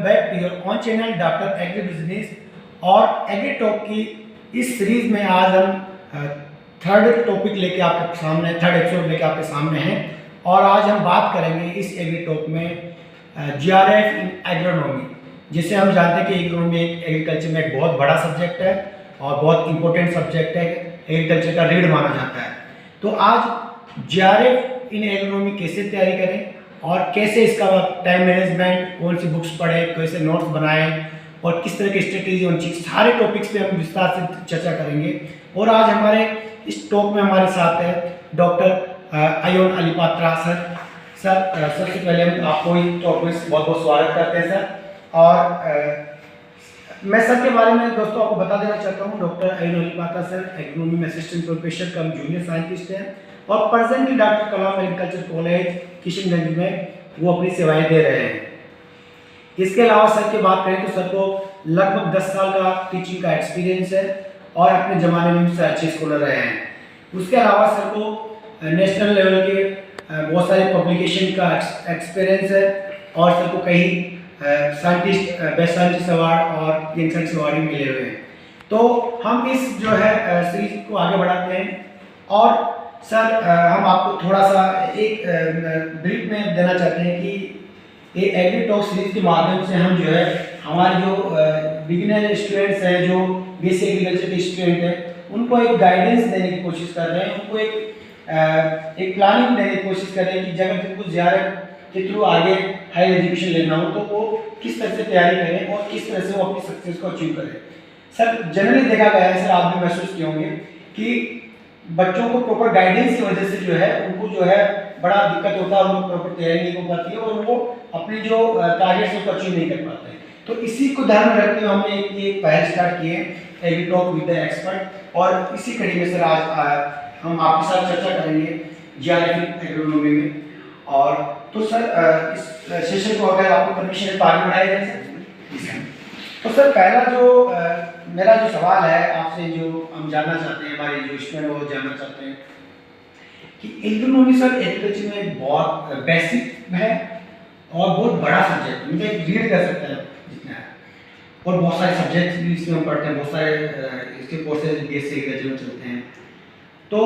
Back to your own channel doctor agri business और agri talk की इस series में आज हम थर्ड टॉपिक लेके आपके सामने थर्ड एपिसोड लेके आपके सामने हैं। और आज हम बात करेंगे इस एग्री टॉक में जीआरएफ इन एग्रोनॉमी। जिसे हम जानते हैं कि एग्रोनॉमी एक एग्रीकल्चर में एक बहुत बड़ा सब्जेक्ट है और बहुत इंपॉर्टेंट सब्जेक्ट है, एग्रीकल्चर का रीढ़ माना जाता है। तो आज जीआरएफ इन एग्रोनॉमी कैसे तैयारी करें और कैसे इसका टाइम मैनेजमेंट, कौन सी बुक्स पढ़ें, कैसे नोट्स बनाएं और किस तरह की स्ट्रेटेजी, उन चीज़ सारे टॉपिक्स पे हम विस्तार से चर्चा करेंगे। और आज हमारे इस टॉक में हमारे साथ है डॉक्टर आयोन अलीपात्रा सर। सबसे पहले हम आपको इस टॉक में बहुत बहुत स्वागत करते हैं सर। और मैं सर के बारे में दोस्तों आपको बता देना चाहता हूँ, डॉक्टर आयोन अलीपात्रा सर एग्रोनॉमी में असिस्टेंट प्रोफेसर कम जूनियर साइंटिस्ट हैं और प्रेजेंटली डॉक्टर कलाम एग्रीकल्चर कॉलेज किशनगंज में वो अपनी सेवाएं दे रहे हैं। इसके अलावा सर की बात करें तो सर को लगभग 10 साल का टीचिंग का एक्सपीरियंस है और अपने ज़माने में सबसे अच्छे स्कॉलर रहे हैं। उसके अलावा सर को नेशनल लेवल के बहुत सारे पब्लिकेशन का एक्सपीरियंस है और सर को कई साइंटिस्ट बेस्ट साइंटिस्ट अवार्ड और यंग साइंटिस्ट अवार्ड भी मिले हुए हैं। तो हम इस जो है सीरीज को आगे बढ़ाते हैं और सर हम आपको थोड़ा सा एक ब्रीफ में देना चाहते हैं कि ये एग्री टॉक सीरीज के माध्यम से हम जो है हमारे जो बिगिनर स्टूडेंट्स हैं, जो बेसिक एग्रीकल्चर के स्टूडेंट हैं, उनको एक गाइडेंस देने की कोशिश कर रहे हैं, उनको एक प्लानिंग देने की कोशिश कर रहे हैं कि जब उनको जीआरएफ के थ्रू आगे हायर एजुकेशन लेना हो तो वो किस तरह से तैयारी करें और किस तरह से वो अपनी सक्सेस को अचीव करें। सर जनरली देखा गया है, सर आप भी महसूस किए होंगे कि बच्चों को प्रॉपर गाइडेंस की वजह से जो है उनको जो है बड़ा दिक्कत होता है, उनको प्रॉपर तैयारी नहीं हो पाती है और वो अपने जो टारगेट्स उसको अचीव नहीं कर पाते हैं। तो इसी को ध्यान में रखते हुए हमने एक पहल स्टार्ट किए agri talk with the expert और इसी कड़ी में सर आज हम आपके साथ चर्चा करेंगे जीआरएफ एग्रोनॉमी में। और तो सर इस सेशन को अगर आपको परमिशन है तो आगे बढ़ाया जाए सर। तो सर पहला जो मेरा जो सवाल है आपसे, जो हम जानना चाहते हैं, हमारे जो स्टूडेंट वो जानना चाहते हैं कि एग्रोनॉमी सर एग्रीकल्चर में एक बहुत बेसिक है और बहुत बड़ा सब्जेक्ट, मतलब एक रीड कर सकता है जितना है और बहुत सारे सब्जेक्ट्स भी इसमें हम पढ़ते हैं, बहुत सारे इसके कोर्सेज बीएससी एग्रीकल्चर में चलते हैं। तो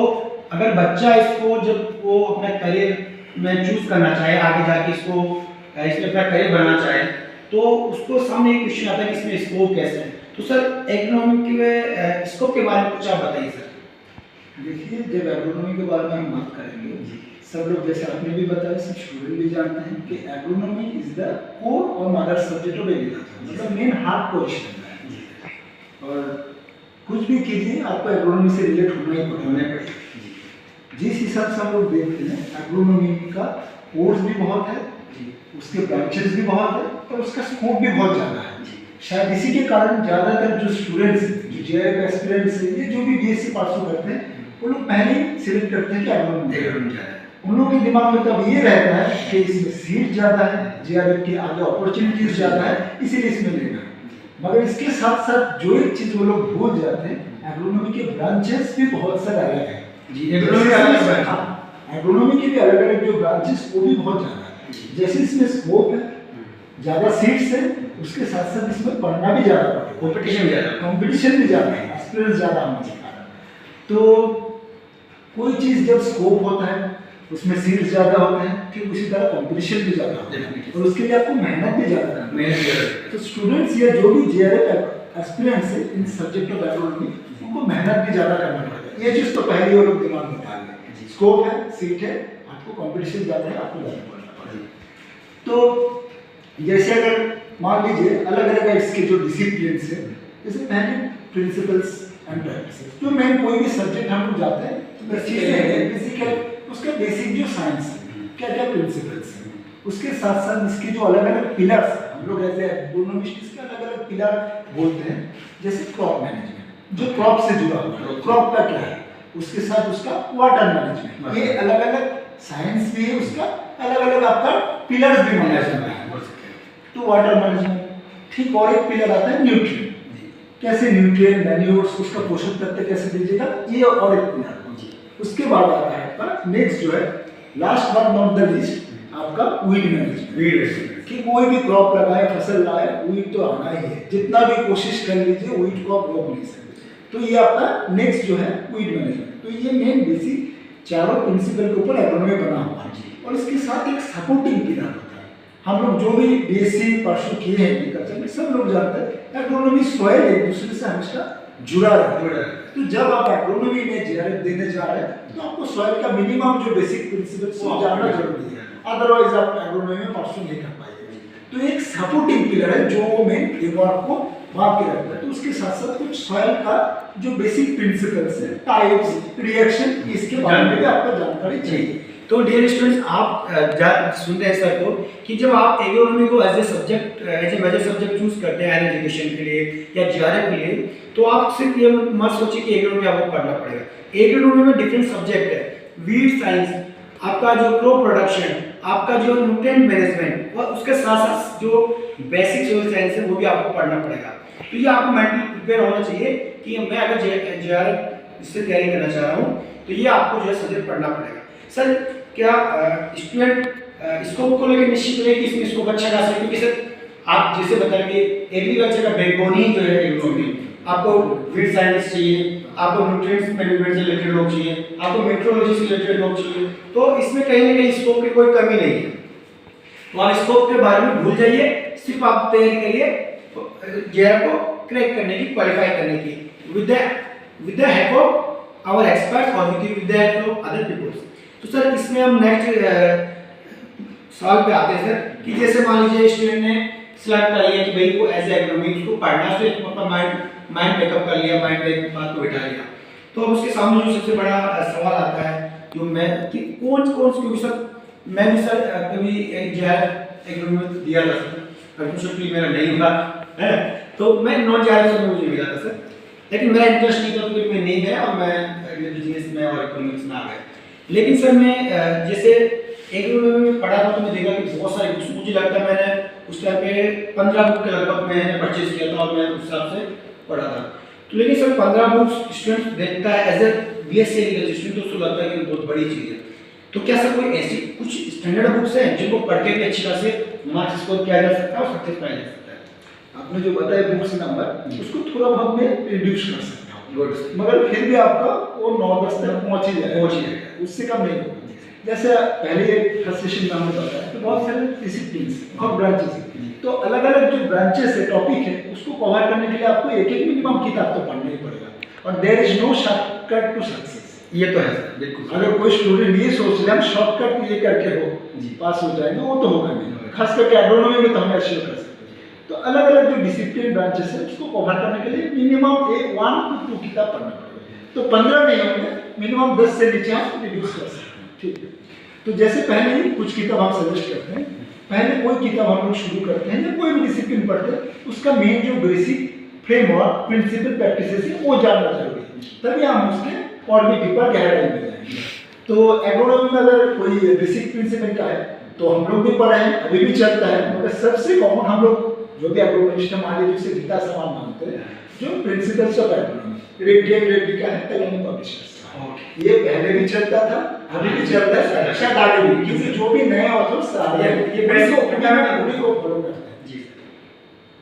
अगर बच्चा इसको जब वो अपना करियर में चूज करना चाहे, आगे जाके इसको इसमें अपना करियर बनाना चाहे, तो उसको सामने एक क्वेश्चन आता है कि इसमें स्कोप कैसे है। तो सर एग्रोनॉमी के स्कोप के बारे में कुछ आप बताइए सर। देखिए, जब एग्रोनॉमी के बारे में हम बात करेंगे, सब लोग जैसे आपने भी बताया, सब स्टूडेंट भी जानते हैं कि एग्रोनॉमी इज द कोर और मदर सब्जेक्ट ऑफ एग्रीकल्चर, मतलब मेन हार्ट पोर्शन है। और कुछ भी कीजिए आपको एग्रोनॉमी से रिलेट होना ही पड़ेगा। जिस हिसाब से हम लोग देखते हैं एग्रोनॉमी का कोर्स भी बहुत है, उसके ब्रांचेस भी बहुत है और उसका स्कोप भी बहुत ज़्यादा है। शायद इसी के कारण ज़्यादातर जो स्टूडेंट्स जो जीआरएफ एस्पिरेंट्स हैं, ये जो भी बीएससी परस्यू करते हैं, वो लोग पहले ही सिलेक्ट करते हैं कि एग्रोनॉमी ज़्यादा है। उन लोगों के दिमाग में तब ये रहता है कि इसमें सीट ज़्यादा है, जीआरएफ के आगे अपॉर्चुनिटीज ज़्यादा है, इसीलिए इसमें लेना है। मगर इसके साथ साथ जो एक चीज़ वो लोग भूल जाते हैं, एग्रोनॉमी के ब्रांचेस भी बहुत सारे अलग हैं। एग्रोनॉमी के भी अलग अलग जो ब्रांचेस वो भी बहुत ज़्यादा है। जैसे इसमें स्कोप है, ज़्यादा सीट्स है, उसके साथ साथ इसमें पढ़ना भी ज़्यादा पड़ेगा, कंपटीशन भी ज़्यादा है, एक्सपीरियंस ज़्यादा होना चाहिए। तो कोई चीज़ जब स्कोप होता है उसमें सीट्स ज़्यादा होते हैं, फिर उसी तरह कंपटीशन भी ज़्यादा होता है और उसके लिए आपको मेहनत भी ज़्यादा करनी है। तो स्टूडेंट्स या जो भी जीआरएफ एस्पिरेंट्स है इन सब्जेक्ट ऑफ एग्रोनॉमी, उनको मेहनत भी ज़्यादा करना पड़ेगा। ये चीज़ तो पहले वो लोग दिमाग में डाल लें, स्कोप है, सीट है, आपको कंपटीशन ज़्यादा है, आपको ज़्यादा पढ़ना पड़ेगा। तो जैसे अगर मान लीजिए अलग अलग इसके जो डिसिप्लिन्स है, जैसे पहले प्रिंसिपल्स एंड प्रैक्टिसेस, जो मेन कोई भी सब्जेक्ट हम लोग जाते हैं तो चीज़ें हैं फिजिकल, उसका बेसिक जो साइंस है, क्या क्या प्रिंसिपल्स हैं, उसके साथ साथ इसके जो अलग अलग पिलर्स हैं, हम लोग ऐसे एग्रोनॉमिस्ट इसके अलग अलग पिलर बोलते हैं। जैसे क्रॉप मैनेजमेंट, जो क्रॉप से जुड़ा हुआ है, क्रॉप का क्या है, उसके साथ उसका वाटर मैनेजमेंट, ये अलग अलग साइंस भी है, उसका अलग अलग आपका पिलर्स भी माना जाता है। तो वाटर मैनेजमेंट ठीक, और एक पिलर आता है न्यूट्रिएंट, कैसे न्यूट्रिएंट मैन्योर्स उसका पोषक तत्व कैसे दीजिएगा, ये और एक पिलर। उसके बाद आता है आपका नेक्स्ट जो है last but not the least आपका वीड मैनेजमेंट। कि कोई भी क्रॉप लगाए, फसल लगाए, वीट तो आना ही है। जितना भी कोशिश कर लीजिए वीट को आप रोक नहीं सकते। तो ये आपका नेक्स्ट जो है वीट मैनेजमेंट। तो ये मेन बेसिक चारों प्रिंसिपल के ऊपर एग्रोनॉमी बना हुआ है और इसके साथ एक सपोर्टिंग पिलर होता है। हम लोग जो भी बीएससी परसों किए हैं एग्रीकल्चर में, सब लोग जानते हैं एग्रोनॉमी सॉइल एक दूसरे से हमेशा जुड़ा रहता है। तो जब आप एग्रोनॉमी में जीआरएफ देने जा रहे हैं तो आपको सॉइल का मिनिमम जो बेसिक प्रिंसिपल्स वो जानना जरूरी है, अदरवाइज आप एग्रोनॉमी में परसों नहीं कर पाएंगे। तो एक सपोर्टिंग पिलर है जो मेन फ्रेमवर्क को बांध के रखता है। तो उसके साथ साथ कुछ सॉइल का जो बेसिक प्रिंसिपल्स है, टाइप्स, रिएक्शन, इसके बारे में भी आपको जानकारी चाहिए। तो डियर स्टूडेंट्स, आप सुन रहे हैं सर को कि जब आप एग्रोनॉमी को as a subject, as a major subject choose करते हैं हायर एजुकेशन के लिए या जीआरएफ के लिए, तो आप सिर्फ ये मत सोचिए कि एग्रोनॉमी आपको पढ़ना पड़ेगा। एग्रोनॉमी में डिफरेंट सब्जेक्ट है, वीड साइंस, आपका जो क्रॉप प्रोडक्शन, आपका जो न्यूट्रिएंट मैनेजमेंट और उसके साथ साथ जो बेसिक सोइल साइंस है वो भी आपको पढ़ना पड़ेगा। तो ये आपको मेंटली प्रिपेयर होना चाहिए कि मैं अगर जीआरएफ इससे तैयारी करना चाह रहा हूँ तो ये आपको जो है सब्जेक्ट पढ़ना पड़ेगा। सर क्या स्टूडेंट स्कोप को लेकर निश्चित रहे कि इसमें स्कोप अच्छा खासा है, क्योंकि सर आप जैसे बताएं कि एग्रीकल्चर का बैकबोन ही जो है एग्रोनॉमी, आपको फील्ड साइंटिस्ट चाहिए, आपको न्यूट्रिएंट्स मैनेजमेंट से रिलेटेड लोग चाहिए, आपको मेट्रोलॉजी से रिलेटेड लोग चाहिए। तो इसमें कहीं ना कहीं स्कोप की कोई कमी नहीं है। तो आप स्कोप के बारे में भूल जाइए, सिर्फ आप तैयारी करिए जीआरएफ को क्रैक करने की, क्वालिफाई करने की, with the help of our experts और with the help of other peoples. तो सर इसमें हम नेक्स्ट सवाल पे आते हैं सर कि जैसे मान लीजिए स्टूडेंट ने सिलेक्ट कर लिया कि भाई वो एज एग्रोनॉमी उसको पढ़ना, से अपना माइंड मेकअप कर लिया, माइंड में बात को बिठा लिया, तो अब उसके सामने जो सबसे बड़ा सवाल आता है जो मैं कि कौन क्योंकि सर मैं भी सर कभी जो है एग्रोनॉमी दिया था सर, अनफॉर्चुनेटली मेरा नहीं हुआ है, तो मैं नॉन जीआरएफ में मुझे मिला था सर, लेकिन मेरा इंटरेस्ट नहीं था तो मैं नहीं गया और मैं बिजनेस में और इकोनॉमिक्स में आ गया। लेकिन सर मैं जैसे एग्रोनॉमी में पढ़ा था तो मैं देखा कि बहुत सारे बुक्स, मुझे लगता है मैंने उस टाइम पे 15 बुक के लगभग मैंने परचेज किया था और मैं उस हिसाब से पढ़ा था। तो लेकिन सर 15 बुक्स स्टूडेंट देखता है as a BSc agriculture student तो उसको लगता है कि बहुत बड़ी चीज़ है। तो क्या सर कोई ऐसी कुछ स्टैंडर्ड बुक्स हैं जिनको पढ़ के भी अच्छी खासी मार्क्स स्कोर किया जा सकता है और सक्सेस पाया जा सकता है? आपने जो बताया बुक्स नंबर, उसको थोड़ा बहुत में रिड्यूस कर सकते हैं, मगर फिर भी आपका वो 9-10 तक पहुंच ही जाएगा, उससे कम नहीं होगा। जैसे पहले फर्स्ट सेशन में हमने बताया तो बहुत सारे डिसिप्लिन और ब्रांचेस हैं, तो अलग अलग जो ब्रांचेस है, टॉपिक है, उसको कवर करने के लिए आपको एक मिनिमम किताब तो पढ़ना ही पड़ेगा, और there is no shortcut to success. ये तो है सर, बिल्कुल। अगर कोई स्टूडेंट ये सोच रहे हम शॉर्टकट ये करके हो पास हो जाएंगे, वो तो होगा नहीं, खास करके एग्रोनॉमी में तो हम ऐसे कर सकते हैं। तो अलग अलग जो डिसिप्लिन ब्रांचेस है उसको कवर करने के लिए मिनिमम 1 to 2 किताब पढ़ना पड़ेगा। तो 15 नहीं होंगे, मिनिमम 10 से नीचे आप रिड्यूस कर सकते हैं, ठीक है। तो जैसे पहले ही कुछ किताब हम सजेस्ट करते हैं, पहले कोई किताब हम लोग शुरू करते हैं या कोई भी डिसिप्लिन पढ़ते हैं, उसका मेन जो बेसिक फ्रेमवर्क, प्रिंसिपल, प्रैक्टिसेस है वो जानना जरूरी है, तभी हम उसके और भी डीपर गहराई में जाएंगे। तो एग्रोनॉमी में अगर कोई बेसिक प्रिंसिपल का है तो हम लोग भी पढ़े हैं, अभी भी चलता है, मगर सबसे कॉमन हम लोग जो भी एग्रोनॉमिस्ट मान लीजिए जिसे गीता समान मानते हैं, जो प्रिंसिपल्स ऑफ एग्रोनॉमी रेड्डी का है, कल्याणी पब्लिशर्स, ये पहले भी चलता था, अभी भी चलता है, शायद आगे भी, क्योंकि जो भी नए ऑथर्स आ रहे हैं ये बेसिक को फॉलो करते हैं जी।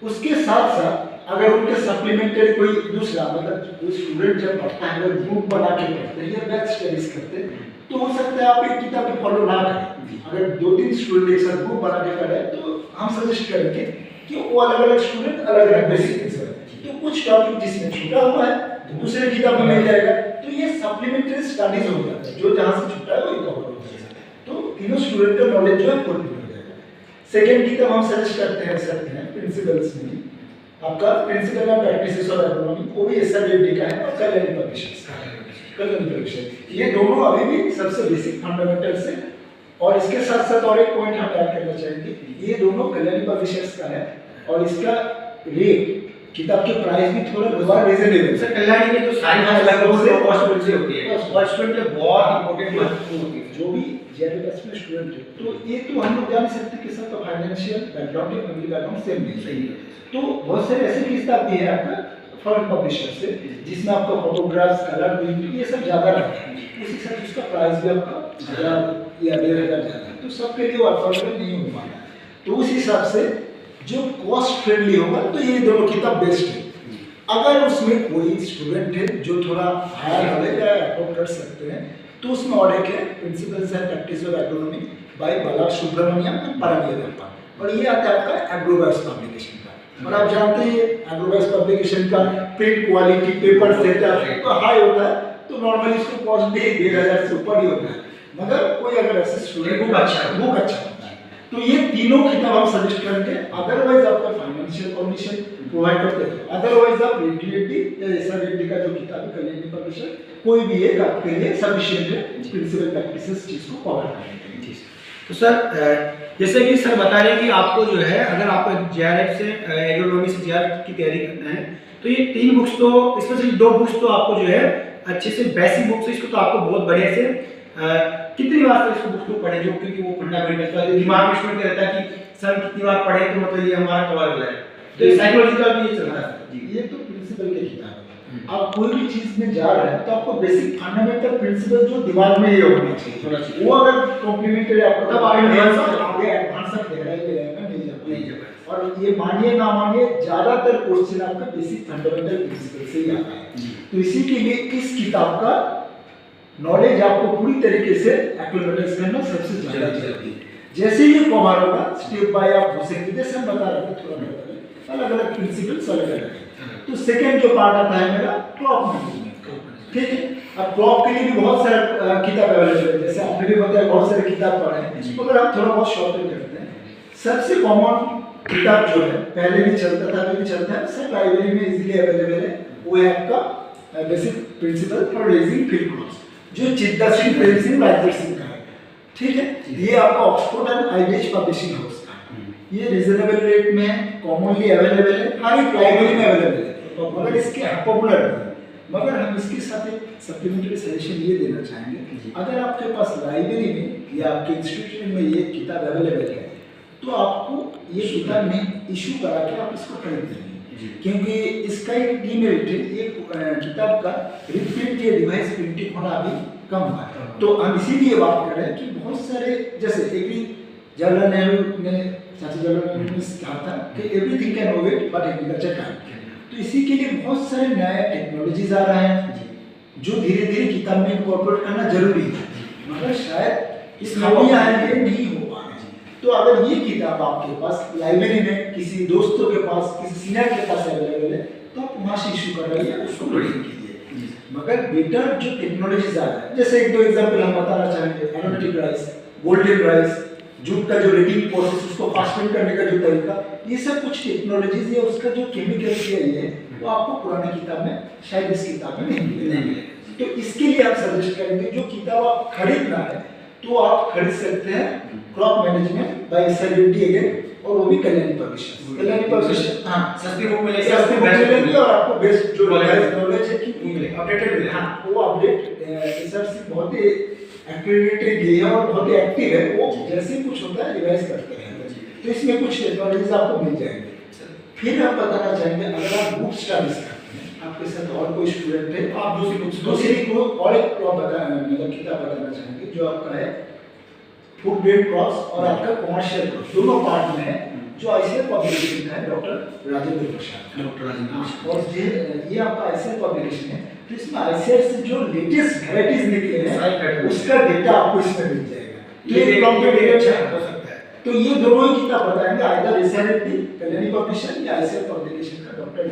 उसके साथ साथ अगर उनके सप्लीमेंट्री कोई दूसरा, मतलब कोई स्टूडेंट जब पढ़ता है, अगर ग्रुप बना के पढ़ते हैं या बैच स्टडीज करते हैं, तो हो सकता है आप एक किताब को फॉलो ना करें। अगर 2-3 स्टूडेंट एक साथ ग्रुप बना के पढ़े तो हम सजेस्ट करेंगे कि वो अलग अलग स्टूडेंट अलग अलग बेसिक से, तो कुछ टॉपिक जिसमें छूटा हुआ है दूसरे किताब में मिल जाएगा, तो ये सप्लीमेंट्री स्टडीज हो जाता है, जो जहाँ से छूटा है वही कवर हो जाएगा, तो तीनों स्टूडेंट का नॉलेज जो है फुल हो जाएगा। सेकेंड किताब हम सजेस्ट करते हैं प्रिंसिपल्स में, आपका principle of practices of agronomy, वो भी ऐसा रेड्डी का है, और कल्याणी पब्लिशर्स का है, कल्याणी पब्लिशर्स, ये दोनों अभी भी सबसे बेसिक फंडामेंटल्स है। और इसके साथ साथ और एक पॉइंट हम ऐड करना चाहेंगे, ये दोनों कल्याणी पब्लिशर्स का है और इसका रेट, किताब के प्राइस भी थोड़ा रीजनेबल। सर कल्याणी में तो सारी अलग से कॉस्ट से होती है, कॉस्ट में बहुत इंपॉर्टेंट महत्वपूर्ण होती है, जो भी जीआरएफ में स्टूडेंट है, तो ये तो हम लोग जान सकते हैं कि सबका फाइनेंशियल बैकग्राउंड या फैमिली बैकग्राउंड सेम नहीं सही है। तो बहुत सारे ऐसे किताब भी है आपका फॉरेन पब्लिशर से, जिसमें आपका फोटोग्राफ्स, कलर प्रिंट ये सब ज़्यादा रहता है, उसी के साथ उसका प्राइस भी आपका 1000 या 1500 ज़्यादा है, तो सबके लिए वो अफोर्डेबल नहीं हो पाता। तो उस हिसाब से जो कॉस्ट फ्रेंडली होगा तो ये दोनों किताब बेस्ट है। अगर उसमें कोई स्टूडेंट है जो थोड़ा हायर नॉलेज या अफोर्ड कर सकते हैं तो उसमें और एक है principles and practice of agronomy by Bala Subramaniam and Paramiappa, और ये आता है आपका एग्रोवर्स पब्लिकेशन का। और आप जानते हैं एग्रोवर्स पब्लिकेशन का प्रिंट क्वालिटी पेपर सेटअप तो हाई होता है, तो नॉर्मली इसको कॉस्ट भी 1000 से ऊपर ही होता है, मगर कोई अगर ऐसे स्टूडेंट बुक अच्छा होता है तो ये तीनों किताब हम सजेस्ट करेंगे। अदरवाइज आपका फाइनेंशियल कंडीशन प्रोवाइड करते हैं, अदरवाइज आप रेडिएटी या एसआरएटी का जो किताब है कल्याणी पब्लिशर कोई भी एक आपके लिए सफिशिएंट है प्रिंसिपल प्रैक्टिसेस चीज को कवर करने के लिए। तो सर जैसे कि सर बता रहे हैं कि आपको जो है अगर आपको जेआरएफ से एग्रोनॉमी से जेआरएफ की तैयारी करना है तो ये 3 बुक्स तो स्पेशली 2 बुक्स तो आपको जो है अच्छे से बेसिक बुक्स है, इसको तो आपको बहुत बढ़िया से कितनी बार से इसको बुक को पढ़े जो क्योंकि वो फंडामेंटल का दिमाग में स्टोर रहता है कि सर कितनी बार पढ़े तो मतलब ये हमारा कवर हो जाए, तो ये साइकोलॉजिकल भी ये चलता है जी। ये तो प्रिंसिपल की किताब है, आप कोई भी चीज में जा रहे हैं तो आपको बेसिक फंडामेंटल प्रिंसिपल जो दिमाग में ये होना चाहिए, वो अगर कॉम्प्लीमेंटरी आपको तब आगे एडवांस तक दे रहा है नहीं जा पाएगा। और ये मानिए ना मानिए ज्यादातर क्वेश्चन आपका बेसिक फंडामेंटल प्रिंसिपल से ही आता है, तो इसी के लिए इस किताब का नॉलेज आपको पूरी तरीके से एक्यूमुलेट करना सबसे ज्यादा जरूरी है। जैसे ही कवर होगा स्टेप बाय आप घुसेंगे, जैसे हम बता रहे थे थोड़ा अलग अलग प्रिंसिपल्स अलग अलग है। तो सेकंड जो पार्ट आता है मेरा क्लॉक मैनेजमेंट, ठीक है। अब क्लॉक के लिए भी बहुत सारे किताब अवेलेबल है, जैसे आपने भी बताया बहुत सारे किताब पढ़े हैं, मगर हम थोड़ा बहुत शॉर्टकट करते हैं। सबसे कॉमन किताब जो है पहले भी चलता था अभी भी चलता है, सब लाइब्रेरी में इजीली अवेलेबल है, वो है आपका basic principle for raising field crops जो चित्ता सिंह प्रेम सिंह राजवीर सिंह का है, ठीक है। ये आपका ऑक्सफोर्ड एंड आईवेज पब्लिशिंग हाउस का है, ये रीजनेबल रेट में कॉमनली अवेलेबल है, हर एक लाइब्रेरी में अवेलेबल है, मगर इसके पॉपुलर है। मगर हम इसके साथ एक सप्लीमेंट्री सजेशन ये देना चाहेंगे, अगर आपके पास लाइब्रेरी में या आपके इंस्टीट्यूशन में ये किताब अवेलेबल है तो आपको ये किताब में इशू करा के आप इसको खरीद लेंगे, क्योंकि इसका एक डीमेरिट है, एक किताब का रिप्रिंट या रिवाइज प्रिंटिंग होना अभी कम हुआ है। तो हम इसीलिए बात कर रहे हैं कि बहुत सारे जैसे एग्री जवाहरलाल नेहरू ने चाचा जवाहरलाल नेहरू ने कहा था कि everything can innovate but agriculture can't, तो इसी के लिए बहुत सारे नए टेक्नोलॉजीज आ रहे हैं जो धीरे धीरे किताब में इनकॉर्पोरेट करना जरूरी है, मगर शायद इस नौकरियां आएंगे नहीं हो पा रहे। तो अगर ये किताब आपके पास लाइब्रेरी में किसी दोस्तों के पास किसी सीनियर के पास अवेलेबल है तो आप वहाँ से इशू कर रही है, उसको रीडिंग कीजिए। मगर बेटर जो टेक्नोलॉजीज आ रहा है, जैसे 1-2 एग्जांपल हम बताना चाहेंगे, aromatic rice, golden rice, jute का जो रेटिंग प्रोसेस उसको फास्टनिंग करने का जो तरीका, ये सब कुछ टेक्नोलॉजीज है, उसका जो केमिकल किया है वो आपको पुरानी किताब में शायद इस किताब में नहीं मिलेगा। तो इसके लिए आप सजेस्ट करेंगे जो किताब आप खरीदना है तो आप खरीद सकते हैं क्रॉप मैनेजमेंट बाय एसआरएटी अगेन, और वो भी कल्याणी पब्लिशर्स। कल्याणी पब्लिशर्स हां सस्ती बुक मिलेगी, सस्ती बुक मिलेगी और आपको बेस्ट जो नॉलेज है कि मिलेगा, अपडेटेड मिलेगा। हां वो अपडेट एसआरसी बहुत ही एक्यूरेटेड है और बहुत ही एक्टिव है, वो जैसे कुछ होता है रिवाइज करते हैं, तो इसमें कुछ टेक्नोलॉजीज आपको मिल जाएंगे। फिर हम बताना चाहेंगे अगर आप बुक स्टडीज करते हैं, आपके साथ और कोई स्टूडेंट है तो आप दूसरी को और एक क्रॉप मतलब किताब बताना चाहेंगे जो आपका है फूड ग्रेड क्रॉप्स और आपका कमर्शियल क्रॉप्स, दोनों पार्ट में है, जो आईसीएआर पब्लिकेशन है डॉक्टर राजेंद्र प्रसाद, और ये आपका आईसीएआर पब्लिकेशन है, तो इसमें आईसीएआर से जो लेटेस्ट वैरायटीज निकले हैं उसका डेटा आपको इसमें मिल जाएगा, तो ये कॉम्प्लीट अच्छा हो सकता है। तो ये दोनों ही किताब बताएंगे, आइदर एसआरएटी कल्याणी पब्लिशर या आईसीएआर पब्लिकेशन का डॉक्टर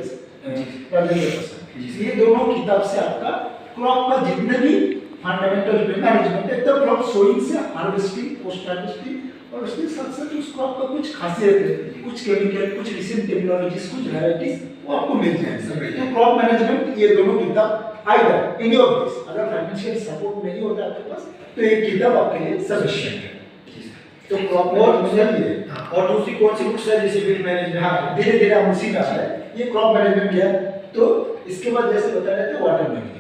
राजेंद्र प्रसाद, ये दोनों किताब से आपका क्रॉप का जितने भी फंडामेंटल मैनेजमेंट एकदम फ्रॉम सोइंग से हार्वेस्टिंग पोस्ट हार्वेस्टिंग, और उसके साथ साथ उस क्रॉप का कुछ खासियत है, कुछ केमिकल, कुछ रिसेंट टेक्नोलॉजीज, कुछ वैरायटीज वो आपको मिल जाएंगे। तो क्रॉप मैनेजमेंट ये दोनों किताब आइदर एनी ऑफ दिस, अगर फाइनेंशियल सपोर्ट नहीं होता आपके पास तो एक किताब आपके लिए सफिशिएंट है। तो क्रॉप मैनेजमेंट और दूसरी कौन सी बुक्स है जैसे फील्ड मैनेजमेंट, हाँ धीरे धीरे हम उसी का है, ये क्रॉप मैनेजमेंट किया। तो इसके बाद जैसे बता रहे थे वाटर मैनेजमेंट,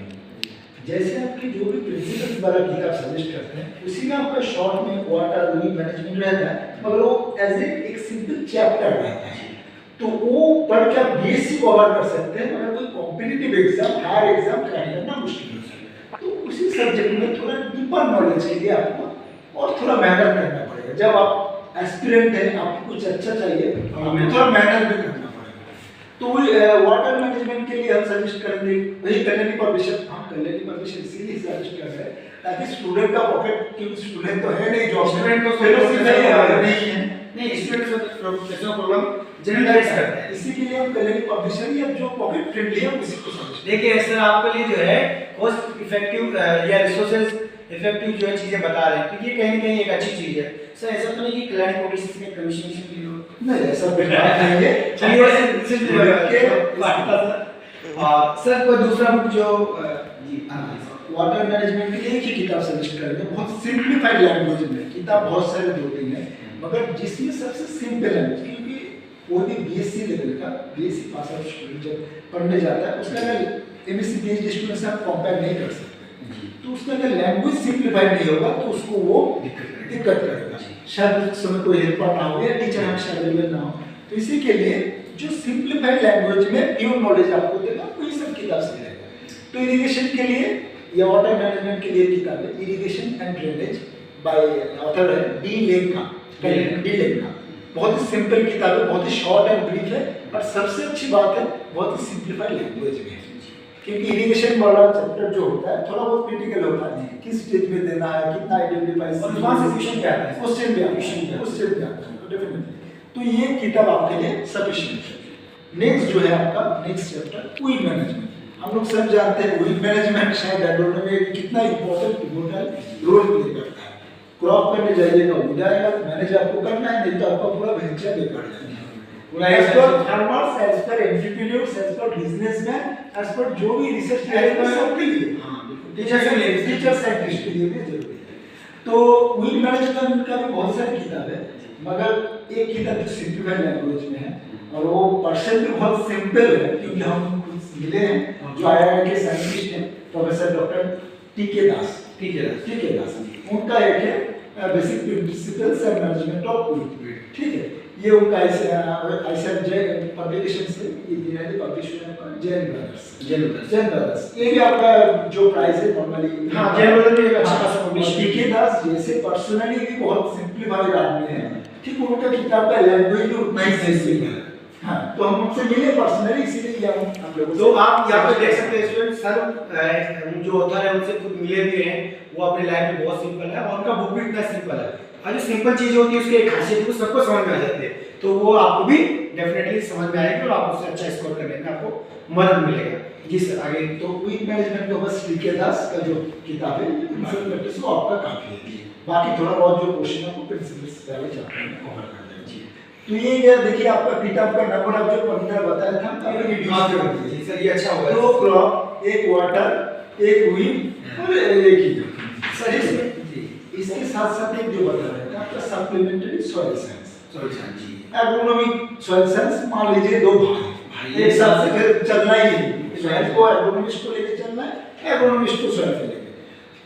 जैसे आपकी जो भी प्रिंसिपल्स वाला किताब सजेस्ट करते हैं उसी में आपका शॉर्ट में वाटर रूई मैनेजमेंट रहता है, मगर वो एज एक सिंपल चैप्टर रहता है, तो वो पढ़ के आप बीएससी कवर कर सकते हैं, मगर कोई competitive exam higher exam crack करना मुश्किल है। तो उसी सब्जेक्ट में थोड़ा डीपर नॉलेज के लिए आपको और थोड़ा मेहनत करना पड़ेगा। जब आप एस्पिरेंट है, आपको कुछ अच्छा चाहिए, आपको थोड़ा मेहनत भी करना पड़ेगा। तो वाटर मैनेजमेंट के लिए हम सजेस्ट करेंगे वही कल्याणी पब्लिशर। हम कल्याणी पब्लिशर इसीलिए सजेस्ट कर रहे हैं ताकि स्टूडेंट का पॉकेट, क्योंकि स्टूडेंट तो है नहीं, जॉब स्टूडेंट तो नहीं है, नहीं स्टूडेंट तो प्रोफेशनल प्रॉब्लम जनरलाइज करते हैं, इसी के लिए हम कल्याणी पब्लिशर या जो पॉकेट फ्रेंडली है उसी को सजेस्ट। देखिए सर आपके लिए जो है कॉस्ट इफेक्टिव या रिसोर्सेज इफेक्टिव जो है चीजें बता रहे हैं, तो ये कहीं ना कहीं एक अच्छी चीज है। सर ऐसा तो नहीं कि कल्याणी पब्लिशर्स में कमीशन की नहीं, ऐसा कुछ नहीं है। सर कोई दूसरा बुक जो वाटर मैनेजमेंट के लिए एक ही किताब सजेस्ट करेंगे, बहुत सिंप्लीफाइड लैंग्वेज में। किताब बहुत सारे 2-3 है, मगर जिसमें सबसे सिंपल लैंग्वेज, क्योंकि वो भी बीएससी लेवल का, बीएससी पास आउट स्टूडेंट जब पढ़ने जाता है उसका अगर एमएससी पीएचडी स्टूडेंट से आप कंपेयर नहीं कर सकते, तो उसका अगर लैंग्वेज सिंप्लीफाइड नहीं होगा तो उसको वो दिक्कत करेगा। शायद उस समय कोई हेल्पर ना हो या टीचर हमेशा अवेलेबल ना हो, तो इसी के लिए जो सिंप्लीफाइड लैंग्वेज में प्योर नॉलेज आपको देगा वही सब किताब से मिलेगा। तो इरिगेशन के लिए या वाटर मैनेजमेंट के लिए किताब है irrigation and drainage by author है डी लेंका। बहुत ही सिंपल किताब है, बहुत ही शॉर्ट एंड ब्रीफ है, और सबसे अच्छी बात है बहुत ही सिंप्लीफाइड लैंग्वेज में है। क्योंकि इरिगेशन वाला चैप्टर जो होता है थोड़ा बहुत क्रिटिकल होता है, किस स्टेज में देना है, कितना आइडेंटिफाई, और वहां से क्वेश्चन क्या आता है, क्वेश्चन भी आता है डेफिनेटली। तो ये किताब आपके लिए सफिशिएंट है। नेक्स्ट जो है आपका नेक्स्ट चैप्टर वीड मैनेजमेंट। हम लोग सब जानते हैं वीड मैनेजमेंट शायद एग्रोनॉमी में कितना इंपॉर्टेंट रोल प्ले करता है। क्रॉप करने जाइएगा वीड आएगा, मैनेज आपको करना है, नहीं तो आपका पूरा वेंचर बेकार जाएगा। As per farmers, as per entrepreneurs, as per businessmen, as per जो भी रिसर्च है सबके लिए, टीचर साइंटिस्ट के लिए भी जरूरी है। तो वीड मैनेजमेंट का भी बहुत सारी किताब है, मगर एक किताब जो सिंप्लीफाइड लैंग्वेज में है और वो पर्सन भी बहुत सिंपल है, क्योंकि हम कुछ मिले हैं जो आईआईटी के साइंटिस्ट हैं, प्रोफेसर डॉक्टर टीके दास, उनका एक है basic principles and management of weed. ठीक है, ये उनका ऐसा जैन पब्लिकेशन से ये दिनाली पब्लिश हुआ है, जैन ब्रदर्स। ये भी आपका जो प्राइस है नॉर्मली, हां जैन ब्रदर्स भी अच्छा खासा पब्लिश टीके दास जैसे पर्सनली भी बहुत सिंप्लीफाइड आदमी है, ठीक, उनका किताब का लैंग्वेज भी उतना ही सिंपल है। हां, तो हम उनसे मिले पर्सनली, इसीलिए आप लोगों तो आप यहां पे देख सकते हैं स्टूडेंट सर जो ऑथर है उनसे खुद मिले भी हैं, वो अपनी लाइफ में बहुत सिंपल है और उनका बुक भी इतना सिंपल है। और जो सिंपल चीज होती है उसकी एक खासियत है, सबको समझ में आ जाती है, तो वो आपको भी डेफिनेटली समझ में आएगी और आप उससे अच्छा स्कोर करने में आपको मदद मिलेगा। जी सर आगे। तो वीड मैनेजमेंट का बस टीके दास का जो किताब है प्रिंसिपल्स वो आपका काफी है, बाकी थोड़ा बहुत जो क्वेश्चन है वो प्रिंसिपल्स वाले चैप्टर में कवर कर देंगे। तो ये क्या देखिए आपका किताब का नंबर आप जो 15 बताया था अभी रिड्यूस कर दीजिए सर, ये अच्छा होगा। 2 क्रॉप, 1 वाटर, 1 वीड और 1 ही सर। इसके साथ साथ एक जो बता रहे थे आपका सप्लीमेंट्री सॉइल साइंस जी, एग्रोनॉमिक सॉइल साइंस, मान लीजिए 2 भाग एक साथ से फिर चलना ही है, सॉइल को एग्रोनॉमिस्ट को लेके चलना है, एग्रोनॉमिस्ट को सॉइल पे लेके,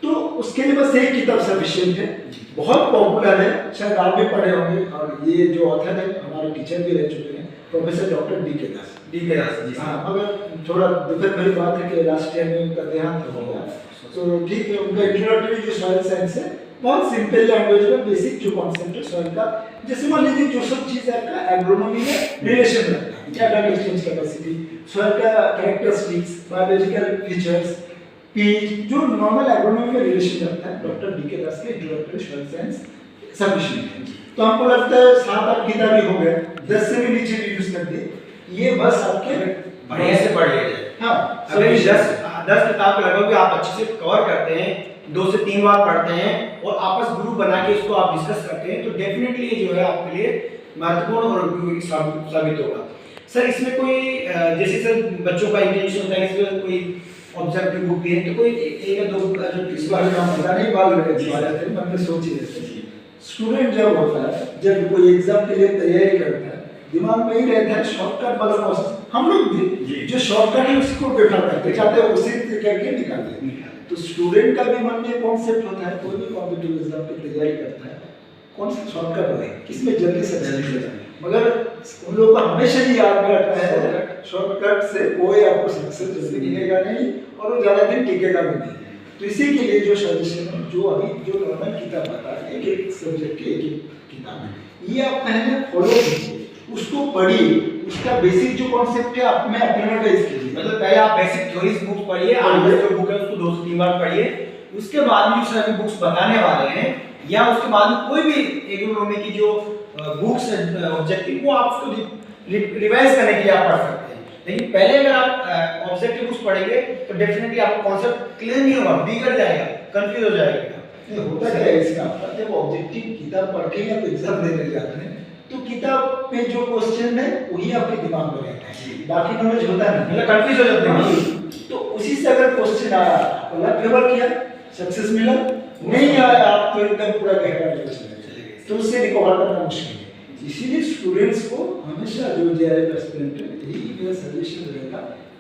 तो उसके लिए बस एक किताब सफिशिएंट है, बहुत पॉपुलर है, शायद आप भी पढ़े होंगे, और ये जो ऑथर है हमारे टीचर भी रह चुके हैं, प्रोफेसर डॉक्टर डी के दास जी। हाँ, मगर थोड़ा दुखद भरी बात है कि लास्ट ईयर में उनका देहांत हो गया, तो ठीक है, उनका इंट्रोडक्टरी जो सॉइल साइंस है बहुत सिंपल लैंग्वेज में बेसिक जो कॉन्सेप्ट है सॉइल का, जैसे मान लीजिए जो सब चीज है आपका एग्रोनॉमी में रिलेशन रखता है, क्या डाटा एक्सचेंज कैपेसिटी, सॉइल का कैरेक्टरिस्टिक्स, बायोलॉजिकल फीचर्स, पीएच, जो नॉर्मल एग्रोनॉमी में रिलेशन रखता है, डॉक्टर डी के दास के इंट्रोडक्टरी सॉइल साइंस सफिशिएंट है। तो हमको लगता है 7-8 किताबें हो गए, 10 से भी नीचे रिड्यूस कर दिए, ये बस आपके बढ़िया से पढ़ लिया जाए। हाँ, अगर 10 किताब लगभग भी आप अच्छे से कवर करते हैं, 2 से 3 बार पढ़ते हैं और आपस ग्रुप बना के इसको आप डिस्कस करते हैं, तो डेफिनेटली ये जो है आपके लिए महत्वपूर्ण और उपयोगी साबित होगा। सर इसमें कोई जैसे सर बच्चों का इंटेंशन होता है इसमें कोई ऑब्जेक्टिव बुक भी है, तो कोई एक या दो जो इस बार का पता नहीं बाल रहे मन में सोच ही रहते हैं। स्टूडेंट जब होता है, जब कोई एग्जाम के लिए तैयारी करता है, दिमाग में ही रहता है शॉर्टकट वाला क्वेश्चन, हम लोग भी जो शॉर्टकट है उसको प्रेफर करते चाहते हैं उसी करके निकालते। तो स्टूडेंट का भी मन में कॉन्सेप्ट होता है, कोई भी कॉम्पिटिटिव एग्जाम की तैयारी करता है, कौन सा शॉर्टकट है, किसमें जल्दी सक्सेस हो जाए, मगर उन लोगों को हमेशा ही याद में रखना है शॉर्टकट से कोई आपको सक्सेस जल्दी मिलेगा नहीं और वो ज़्यादा दिन टिकेगा भी नहीं। तो इसी के लिए जो सजेशन है, जो अभी जो नॉर्मल किताब आता है, एक सब्जेक्ट की एक किताब है, ये आप पहले फॉलो कीजिए, उसको पढ़िए, उसका बेसिक जो कॉन्सेप्ट है आप में एक्लेमेटाइज कीजिए। मतलब पहले आप बेसिक थ्योरीज बुक पढ़िए, आगे जो बुक है उसको 2 से 3 बार पढ़िए, उसके बाद में जो सर अभी बुक्स बताने वाले हैं या उसके बाद में कोई भी एग्रोनॉमी की जो बुक्स है ऑब्जेक्टिव, वो आप उसको रिवाइज करने के लिए आप पढ़ सकते हैं। लेकिन पहले अगर आप ऑब्जेक्टिव बुक्स पढ़ेंगे तो डेफिनेटली आपको कॉन्सेप्ट क्लियर नहीं होगा, बिगड़ जाएगा, कंफ्यूज हो जाएगा। होता क्या है इसका, जब ऑब्जेक्टिव किताब पढ़ के या एग्जाम देने जाते हैं तो किताब में जो क्वेश्चन है वही आपके दिमाग में रहता है, बाकी नॉलेज होता नहीं, मतलब कंफ्यूज हो जाते हैं। तो उसी से अगर क्वेश्चन आया, अलग फेवर किया, सक्सेस मिला, नहीं आया आप तो एकदम पूरा गहरा लेवल चले गए, तो उससे रिकवर करना मुश्किल है। इसीलिए स्टूडेंट्स को हमेशा जो जेआरएफ एस्पिरेंट है, यही मेरा सजेशन रहेगा,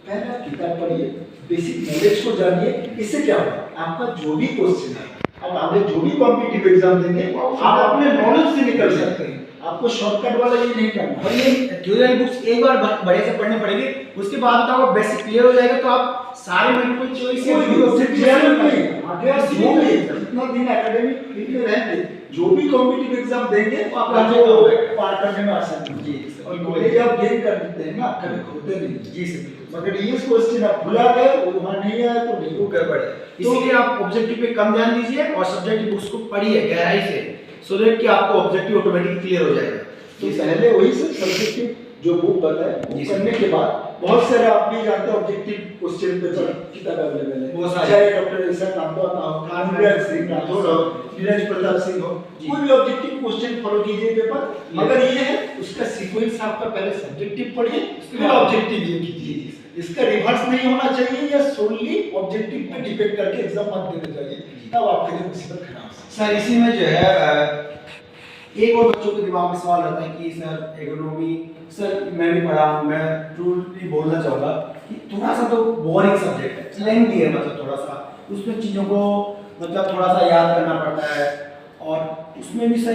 पहले आप किताब पढ़िए, बेसिक नॉलेज को जानिए। इससे क्या होगा, आपका जो भी क्वेश्चन है, अब आपने जो भी कॉम्पिटिटिव एग्जाम देंगे आप अपने नॉलेज से निकल सकते हैं, आपको शॉर्टकट वाला ये नहीं करना। और ये थ्योरी बुक्स एक बार बड़े से पढ़ने पड़ेंगे, उसके बाद तो आपको बेसिक क्लियर हो जाएगा, तो आप सारे मल्टीपल चॉइस कोई भी ऑब्जेक्टिव नहीं, आगे आप जो भी जितना दिन एकेडमिक फील्ड में रहेंगे, जो भी कॉम्पिटिटिव एग्जाम देंगे वो आपको पार करने में आसानी होगी। और नॉलेज आप गेन कर लेते हैं ना, कभी खोते नहीं। जी सर, मगर ये क्वेश्चन आप भुला गए, वो वहां नहीं आया तो नहीं, वो गड़बड़ है। इसीलिए आप ऑब्जेक्टिव पे कम ध्यान दीजिए और सब्जेक्टिव बुक्स को पढ़िए गहराई से, सो दैट कि आपको ऑब्जेक्टिव ऑटोमेटिक क्लियर हो जाएगा। तो पहले वही सब सब्जेक्टिव जो बुक बताए वो करने के बाद बहुत सारे आप भी जानते हैं ऑब्जेक्टिव क्वेश्चन पेपर किताब अवेलेबल है, बहुत सारे, चाहे डॉक्टर ऐसा कांता हो, नीरज सिंह राठौर हो, नीरज प्रताप सिंह हो, कोई भी ऑब्जेक्टिव क्वेश्चन फॉलो कीजिए पेपर। मगर ये है उसका सीक्वेंस आपका पहले सब्जेक्टिव पढ़िए, फिर ऑब्जेक्टिव ये कीजिए। इसका रिवर्स नहीं होना चाहिए या सोनली ऑब्जेक्टिव पे डिपेंड करके एग्जाम मत देने चाहिए, तब आपके लिए मुसीबत खराब है। सर इसी में जो है एक और बच्चों के दिमाग में सवाल रहता है कि सर एग्रोनॉमी, सर मैं भी पढ़ा हूँ, मैं ट्रूली बोलना चाहूँगा कि थोड़ा सा तो बोरिंग सब्जेक्ट है, लेंथी है, मतलब थोड़ा सा उसमें चीज़ों को मतलब थोड़ा सा याद करना पड़ता है, और उसमें भी सर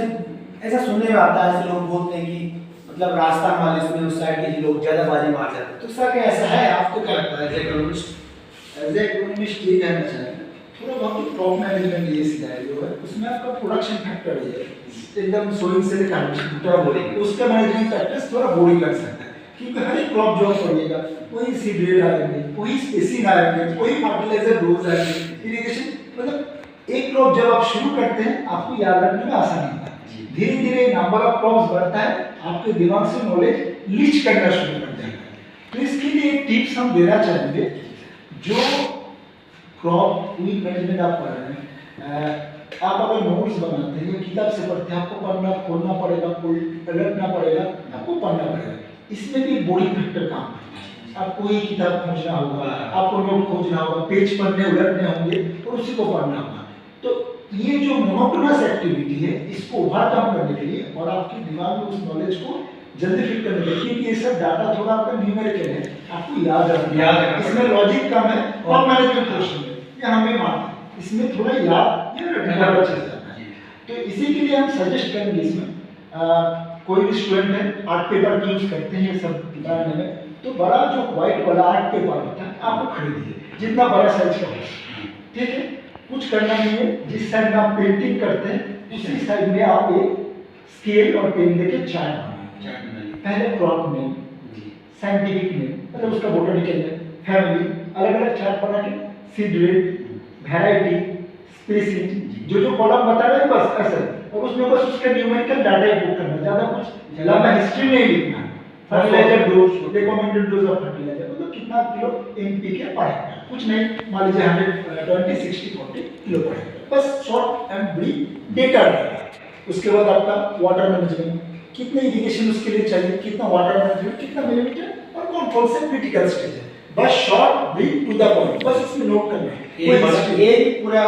ऐसा सुनने में आता है, ऐसे लोग बोलते हैं कि मतलब राजस्थान वाले इसमें उस साइड के लोग ज़्यादा बाजी मार जाते हैं, तो सर क्या ऐसा है? आपको क्या लगता है एज ए इकोनॉमिस्ट ये कहना चाहेंगे थोड़ा बहुत क्रॉप मैनेजमेंट ये सिनेरियो है, उसमें आपका प्रोडक्शन फैक्टर है एकदम सोइंग से लेकर हार्वेस्टिंग थोड़ा बोरिंग, उसका मैनेजमेंट फैक्टर्स थोड़ा बोरिंग लग सकता है, क्योंकि हर एक क्रॉप जो पड़ेगा वही सीड रेट आएंगे, वही स्पेसिंग आएंगे, वही फर्टिलाइजर डोज आएंगे, इरिगेशन, मतलब एक क्रॉप जब आप शुरू करते हैं आपको याद रखने में आसानी होता है, धीरे धीरे नंबर ऑफ क्रॉप्स बढ़ता है, आपके दिमाग से नॉलेज लीच करना शुरू कर देगा। तो इसके लिए एक टिप्स हम देना चाहेंगे, जो क्रॉप वीक मैनेजमेंट आप पढ़ रहे हैं, आप अगर नोट्स बनाते हैं या किताब से पढ़ते हैं, आपको पढ़ना खोलना पड़ेगा, पलटना पड़ेगा, आपको पढ़ना पड़ेगा, इसमें भी बोरिंग फैक्टर काम करता है। आपको ही किताब खोजना होगा, आपको नोट खोजना होगा, पेज पढ़ने उलटने होंगे और उसी को पढ़ना होगा। तो ये जो मोनोटोनस एक्टिविटी है, इसको ओवरकम करने के लिए और आपके दिमाग में उस नॉलेज को जल्दी फिट करने के लिए, क्योंकि ये सब डाटा थोड़ा आपका न्यूमेरिकल है, आपको याद रखना है, इसमें लॉजिक कम है और मैनेजमेंट क्वेश्चन है, ये हमें मानते हैं, इसमें थोड़ा याद या रटना चल जाता है। तो इसी के लिए हम सजेस्ट करेंगे, इसमें कोई भी स्टूडेंट है आर्ट पेपर यूज करते हैं ये सब बनाने में, तो बड़ा जो व्हाइट वाला आर्ट पेपर होता है आपको खरीदिए, जितना बड़ा साइज का हो, ठीक है, कुछ करना नहीं है, जिस साइड में आप पेंटिंग करते हैं उसी साइड में आप एक स्केल और पेन लेके चार्ट बनाइए। पहले क्रॉप नेम, साइंटिफिक नेम, मतलब उसका बोटैनिकल नेम, फैमिली, अलग अलग चार्ट बना के सीड रेट, वैरायटी, स्पेसिंग, जो कॉलम बता रहे हैं बस ऐसा, और उसमें बस उसका न्यूमेरिकल डाटा ही पुट करना, ज्यादा कुछ लंबा हिस्ट्री नहीं लिखना। Fertilizer dose, recommended dose of fertilizer, मतलब कितना किलो एनपीके पड़ेगा, कुछ नहीं, मान लीजिए 120, 60, 40 किलो पड़ेगा, बस शॉर्ट एंड ब्रीफ डेटा रहेगा। उसके बाद आपका वाटर मैनेजमेंट, कितने इरिगेशन उसके लिए चाहिए, कितना वाटर मैनेजमेंट, कितना मिलीमीटर और कौन कौन से क्रिटिकल स्टेज है, बस short brief to the point, बस इसमें नोट करना है। ये पूरा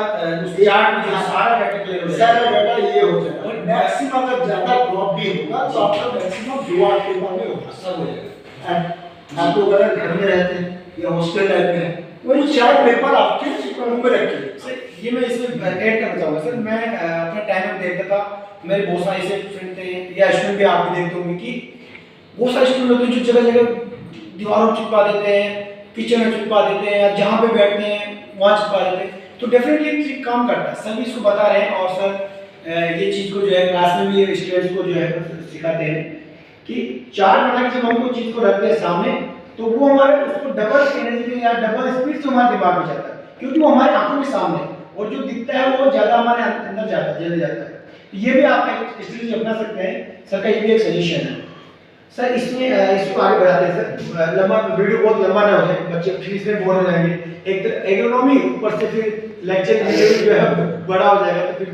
उस चार्ट में जो सारा डाटा क्लियर हो जाएगा, सारा डाटा ये हो जाएगा, और मैक्सिमम अगर ज्यादा क्रॉप भी होगा तो आपका मैक्सिमम 2 आठ पेपर में होगा, सब हो जाएगा। एंड आप लोग अगर घर में रहते हैं या हॉस्टल लाइफ में है, वही 4 पेपर आपके रूम में रखिए। सर ये मैं इसमें ऐड करना चाहूँगा, सर मैं अपने टाइम में देखता था, मेरे बहुत सारे ऐसे फ्रेंड थे या स्टूडेंट भी आप भी देखते होंगे कि बहुत सारे स्टूडेंट होते हैं जो जगह जगह दीवारों पर चिपका देते हैं, किचन में चिपका देते हैं, या जहाँ पे बैठते हैं वहाँ चिपका देते हैं, तो डेफिनेटली ट्रिक काम करता है। सर भी इसको बता रहे हैं, और सर ये चीज़ को जो है क्लास में भी स्टूडेंट्स को जो है सिखाते हैं कि चार्ट बना के जब हम कोई चीज़ को रखते हैं सामने तो वो हमारे उसको डबल एनर्जी या डबल स्पीड से हमारे दिमाग में जाता है, क्योंकि वो हमारे आंखों के सामने है और जो दिखता है वो ज़्यादा हमारे अंदर जाता है, जल्दी जाता है। ये भी आप एक स्ट्रेटजी अपना सकते हैं, सर का ये भी एक सजेशन है। सर इसमें इसको आगे बढ़ाते हैं सर, लंबा वीडियो बहुत लंबा ना हो जाए, बच्चे फिर इसमें बोर हो जाएंगे। एक तो एग्रोनॉमी, ऊपर से फिर लेक्चर जो है बड़ा हो जाएगा तो फिर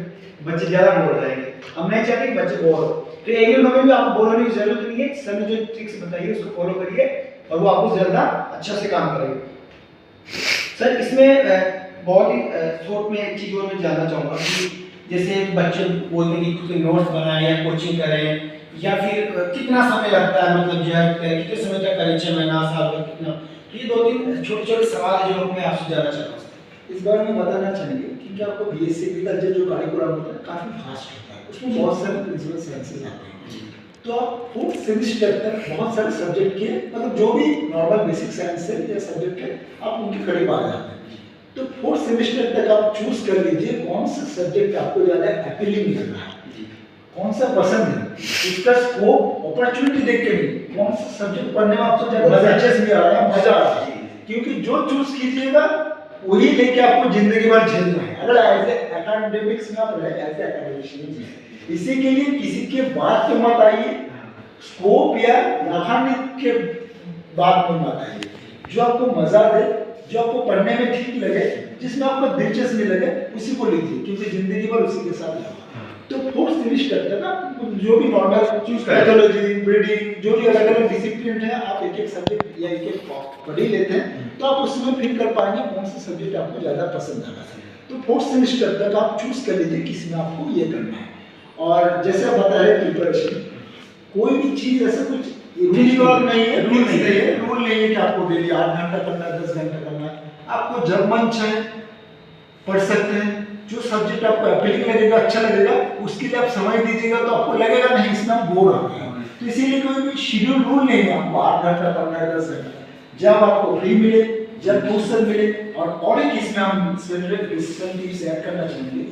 बच्चे ज़्यादा बोर हो जाएंगे। हम नहीं चाहते कि बच्चे बोर हो, तो एग्रोनॉमी में आपको बोर होने की जरूरत नहीं है। सर ने जो ट्रिक्स बताई है उसको फॉलो करिए और वो आपको ज़्यादा अच्छा से काम करेगा। सर इसमें बहुत ही शॉर्ट में एक चीज़ और मैं जानना चाहूँगा कि जैसे बच्चे बोलते हैं कि कुछ नोट्स बनाएं या कोचिंग करें, या फिर कितना समय लगता है, मतलब जो है कितने समय तक करें, 6 महीना, साल भर, कितना? तो ये 2-3 छोटे-छोटे सवाल है जो मैं आपसे जानना चाहता हूँ। इस बारे में बताना चाहेंगे क्योंकि आपको बीएससी एग्रीकल्चर जो करिकुलम होता है काफ़ी फास्ट होता है, उसमें बहुत सारे प्रिंसिपल साइंसेज आते हैं। तो आप 4th सेमेस्टर तक बहुत सारे सब्जेक्ट के, मतलब जो भी नॉर्मल बेसिक साइंस है या सब्जेक्ट है, आप उनके करीब आ जाते हैं। तो 4th सेमेस्टर तक आप चूज कर लीजिए कौन सा सब्जेक्ट आपको ज़्यादा अपीलिंग लग रहा है, कौन सा पसंद है, उसका स्कोप अपॉर्चुनिटी देख के नहीं, कौन सा सब्जेक्ट पढ़ने में आपको ज़्यादा दिलचस्पी आ रहा है, मजा आ रहा है, क्योंकि जो चूज कीजिएगा वही लेके आपको जिंदगी भर झेलना है। अगर एज ए एकेडमिक्स में आप रहे, एज ए एकेडमिशियन, इसी के लिए किसी के बात पे मत आइए, स्कोप या लाभान्वित के बात में मत आइए। जो आपको मजा दे, जो आपको पढ़ने में ठीक लगे, जिसमें आपको दिलचस्पी लगे, उसी को लीजिए, क्योंकि जिंदगी भर उसी के साथ जाओ। तो 4th सेमेस्टर तक आप जो भी नॉर्मल चूज करें, पैथोलॉजी, ब्रीडिंग, जो भी अलग अलग डिसिप्लिन है, आप एक एक सब्जेक्ट या एक एक पढ़ ही लेते हैं, तो आप उसमें फील कर पाएंगे कौन सा सब्जेक्ट आपको ज़्यादा पसंद आ रहा है। तो 4th सेमेस्टर तक आप चूज कर लीजिए किसमें आपको ये करना है। और जैसे आप बता रहे प्रिपरेशन, कोई भी चीज़ ऐसा कुछ रूल नहीं है, रूल नहीं है कि आपको डेली 8 घंटा करना है, 10 घंटा करना है। आपको जब मन चाहे पढ़ सकते हैं, जो सब्जेक्ट आपको अपीलिंग लगेगा, अच्छा लगेगा, उसके लिए आप समय दीजिएगा तो आपको लगेगा नहीं इसमें आप बोर हो रहे हैं। तो इसीलिए कोई भी शेड्यूल रूल नहीं है आपको 8 घंटा पढ़ना है, 10 घंटा, जब आपको फ्री मिले, जब फुर्सत मिले। और एक इसमें हम डिसीजन टिप्स ऐड करना चाहेंगे।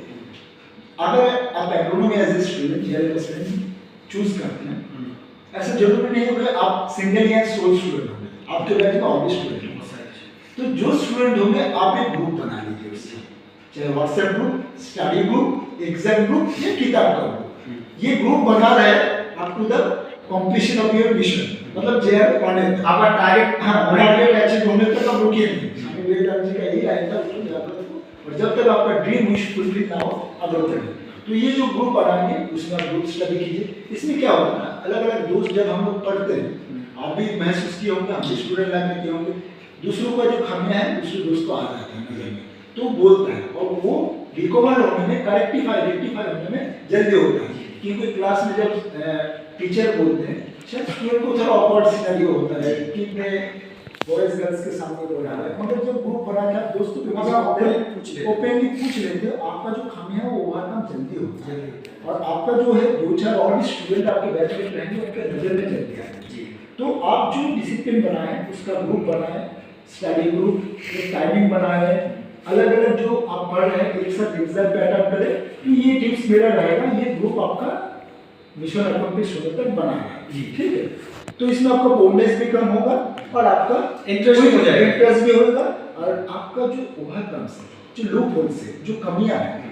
अगर आप एग्रोनॉमी एज ए स्टूडेंट या स्टूडेंट चूज करते हैं, ऐसा जरूरी नहीं है कि आप सिंगल या सोल स्टूडेंट होंगे, आपके बैच में और भी स्टूडेंट होंगे। तो जो स्टूडेंट होंगे आप एक ग्रुप बना लीजिए उससे, चाहे WhatsApp group, study group, exam group या किताब का ग्रुप। ये ग्रुप बना रहे up to the completion of your mission, मतलब जे पढ़ने आपका टारगेट, टारगेट अचीव होने तक आप रुकिए नहीं। हमें विवेकानंद जी का यही लाइन था, उसको याद रखो, और जब तक आपका ड्रीम विश फुलफिल ना हो आप रुकते नहीं। तो ये जो ग्रुप बनाएंगे उसमें आप ग्रुप स्टडी कीजिए। इसमें क्या होता है ना, अलग अलग दोस्त जब हम लोग पढ़ते हैं, आप भी महसूस किए होंगे, हम भी स्टूडेंट लाइफ में किए होंगे, दूसरों का जो खामियां है दूसरे दोस्त को आ जाता है नजर में, तो बोलता है और वो रिकवर होने में, रेक्टिफाई होने में जल्दी होता है। क्योंकि क्लास में जब टीचर बोलते हैं, शायद स्टूडेंट को थोड़ा ऑकवर्ड सिनेरियो होता है कि मैं बॉयज गर्ल्स के सामने बोल रहा है, मतलब जब ग्रुप बना के आप दोस्तों के साथ ओपनली पूछ लेते हो, आपका जो खामियां है वो ओवरकम जल्दी होता है, और आपका जो है 2-4 और भी स्टूडेंट आपके बैच में रहेंगे, उनके नजर में जल्दी आएगा। तो आप जो डिसिप्लिन बनाए, उसका ग्रुप बनाए, स्टडी ग्रुप, एक टाइमिंग बनाए, अलग अलग जो आप पढ़ रहे हैं एक साथ एग्जाम पे अटेम्प्ट करें, तो ये टिप्स मेरा रहेगा, ये ग्रुप आपका मिशन अकम्प्लिश होने तक बनाना है, ठीक है। तो इसमें आपका बोल्डनेस भी कम होगा और आपका इंटरेस्ट भी होगा, और आपका जो ओवरकम्स है, जो लूप होल्स है, जो कमियां हैं,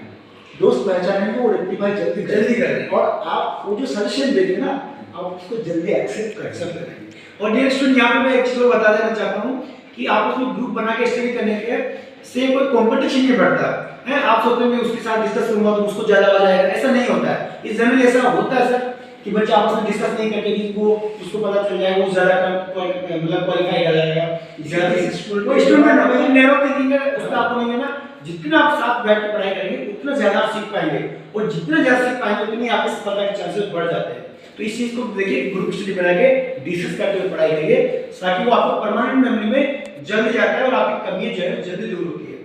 दोस्त पहचानेंगे, वो रेक्टिफाई जल्दी करेंगे, और आप वो जो सजेशन देंगे ना, आप उसको जल्दी एक्सेप्ट करेंगे। और डियर स्टूडेंट, यहाँ पे मैं एक चीज़ और बता देना चाहता हूँ कि आप उसमें ग्रुप बना के स्टडी करने के से कोई कंपटीशन नहीं बढ़ता है। आप सोचते हैं उसके साथ डिस्कस करूंगा तो उसको ज़्यादा आ जाएगा, ऐसा नहीं होता है। इस जनरली ऐसा होता है सर कि बच्चा आपस में डिस्कस नहीं करके कि वो उसको पता चल जाएगा, वो ज़्यादा मतलब क्वालिफाई कर जाएगा, ज़्यादा स्टूडेंट नैरो थिंकिंग है, उसका आपको नहीं है ना। जितना आप साथ बैठ कर पढ़ाई करेंगे उतना ज़्यादा आप सीख पाएंगे, और जितना ज़्यादा सीख पाएंगे उतनी आपकी सफलता के चांसेस बढ़ जाते हैं। तो इस चीज़ को देखिए, ग्रुप स्टडी बना के डिस्कस करते हुए पढ़ाई करिए, ताकि वो आपको परमानेंट मेमोरी में जल्दी जाता है और आपकी कमियां जो है जल्दी दूर होती है।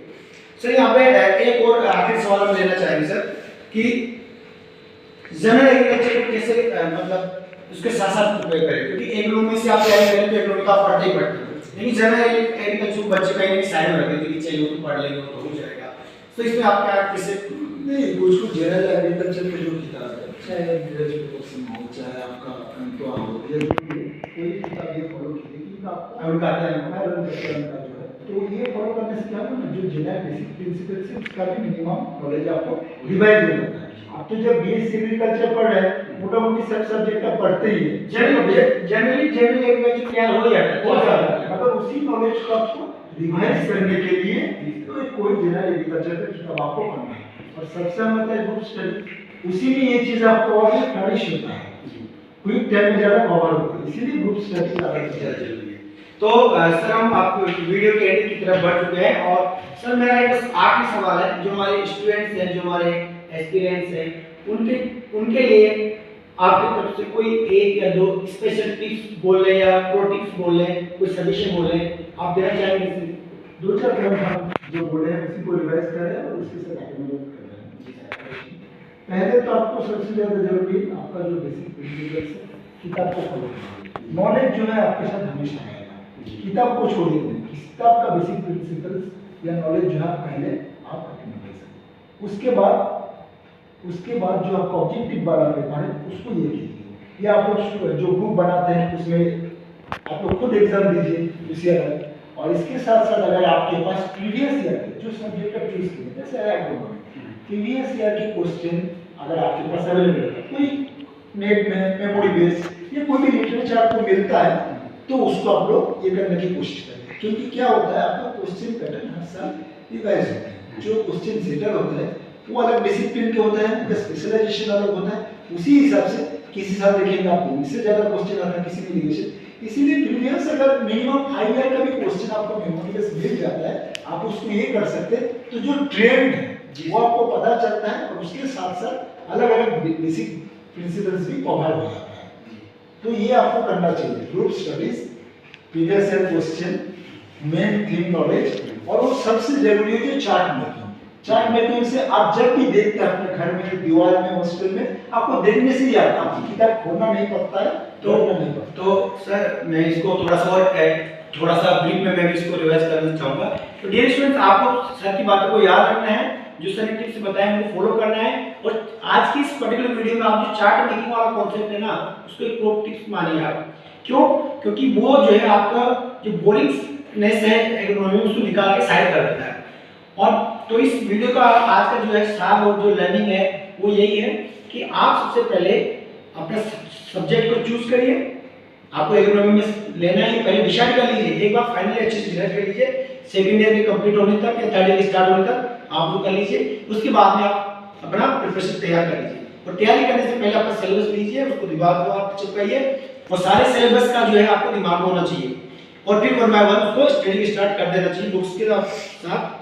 सर यहाँ पे एक और आखिरी सवाल हम लेना चाहेंगे सर कि जनरल एग्रीकल्चर को कैसे मतलब उसके साथ साथ प्रिपेयर करें, क्योंकि एग्रोनॉमी से आप तैयारी करें तो एग्रोनॉमी का आप पढ़ते ही पढ़ते हैं, लेकिन जनरल एग्रीकल्चर को बच्चे कहीं साइड में रख देते कि चलिए वो तो पढ़ लेंगे तो हो जाएगा। तो इसमें आप क्या कैसे नहीं, कुछ जनरल एग्रीकल्चर के जो किताब है, चाहे नीरज पेटरसन हो, चाहे आपका अंतवा हो, या जो भी कोई किताब ये फॉलो कीजिए कि आपको आयरन का जो है, तो ये फॉलो करने से क्या होगा ना, जो जनरल बेसिक प्रिंसिपल से उसका भी मिनिमम नॉलेज आपको रिवाइज हो जाता है। आप तो जब बीएससी एग्रीकल्चर पढ़ रहे हैं, मोटा-मोटी सब सब्जेक्ट आप पढ़ते ही हैं। जनरली एग्रीकल्चर क्या हो जाता है, मतलब उसी नॉलेज को आपको रिवाइज करने के लिए तो कोई जनरल एग्रीकल्चर का किताब आपको पढ़ना है। और सबसे मतलब ग्रुप स्टडी, उसी में ये चीज आपको और फ्लरिश होता है, क्विक टाइम में ज्यादा कवर होता है, इसीलिए ग्रुप स्टडी ज्यादा जरूरी है। तो सर हम आप वीडियो के एंड की तरफ बढ़ चुके हैं और सर मेरा एक बस आखिरी सवाल है, जो हमारे स्टूडेंट्स हैं, जो हमारे एस्पिरेंट्स हैं, उनके लिए आपकी तरफ से कोई एक या दो स्पेशल टिप्स बोल लें या प्रो टिप्स बोल लें, कोई सजेशन बोल लें, आप देना चाहेंगे? दो चार पॉइंट हम जो बोले हैं उसी को रिवाइज करें और उसके साथ आगे मदद करें। पहले तो आपको सबसे ज्यादा जरूरी आपका जो बेसिक प्रिंसिपल्स है, किताब को फॉलो करना। नॉलेज जो है आपके साथ हमेशा रहेगा, किताब को छोड़िए नहीं, किताब का बेसिक प्रिंसिपल्स या नॉलेज जो है पहले आप अटेंड करें। उसके बाद जो आपका ऑब्जेक्टिव वाला पेपर है उसको ये कीजिए, या आप लोग जो ग्रुप बनाते हैं उसमें आप लोग खुद एग्जाम दीजिए उसी अलग। और इसके साथ साथ अगर आपके पास प्रीवियस ईयर के जो सब्जेक्ट आप चूज किए, जैसे प्रीवियस ईयर के क्वेश्चन अगर आपके पास अवेलेबल है, कोई नेट में मेमोरी बेस या कोई भी लिटरेचर आपको मिलता है, तो उसको आप लोग ये करने की कोशिश करें। क्योंकि क्या होता है, आपका क्वेश्चन पैटर्न हर साल रिवाइज होता है। जो क्वेश्चन सेटल होता है वो अलग डिसिप्लिन के होता है, उनका स्पेशलाइजेशन अलग होता है। उसी हिसाब से किसी साल देखेंगे आपको इससे ज्यादा क्वेश्चन आता है, किसी में लिमिटेशन। इसीलिए प्रीवियस अगर मिनिमम 5 ईयर का भी क्वेश्चन आपको मेमोरी बेस मिल जाता है, आप उसको ये कर सकते हैं, तो जो ट्रेंड है वो आपको पता चलता है और उसके साथ साथ अलग अलग बेसिक प्रिंसिपल्स भी कवर हो जाता है। तो ये आपको करना चाहिए, group studies, previous year question, main theme knowledge, और वो सबसे जरूरी है जो चार्ट मेकिंग से आप जब भी देखते हैं अपने घर में, दीवार में, हॉस्टल में, आपको देखने से ही आता है, आपकी किताब खोलना नहीं पड़ता है। तो सर मैं इसको थोड़ा सा ब्रीफ में मैं भी इसको रिवाइज करना चाहूँगा। तो डियर स्टूडेंट्स, आपको सर की बातों को याद रखना है, जो सर ने टिप्स बताए उनको फॉलो करना है, और आज की इस पर्टिकुलर वीडियो में आप जो चार्ट मेकिंग वाला कॉन्सेप्ट है ना, उसको एक प्रो टिप्स मानिए आप। क्यों? क्योंकि वो जो है आपका जो बोरिंगनेस है एग्रोनॉमी उसको निकाल के साइड कर देता है। और तो इस वीडियो का आज का जो है सार और जो लर्निंग है वो यही है कि आप सबसे पहले अपने सब्जेक्ट को चूज करिए। आपको एग्रोनॉमी में लेना है, पहले डिसाइड कर लीजिए, एक बार फाइनली अच्छे से डिसाइड कर लीजिए, सेकंड ईयर के कंप्लीट होने तक या थर्ड ईयर स्टार्ट होने तक आप वो कर लीजिए। उसके बाद में आप अपना प्रिपरेशन तैयार कर लीजिए, और तैयारी करने से पहले अपना सिलेबस लीजिए, उसको दिमाग में आप चिपकाइए, और सारे सिलेबस का जो है आपको दिमाग में होना चाहिए, और फिर 1 बाय 1 उसको स्टडी स्टार्ट कर देना चाहिए बुक्स के साथ।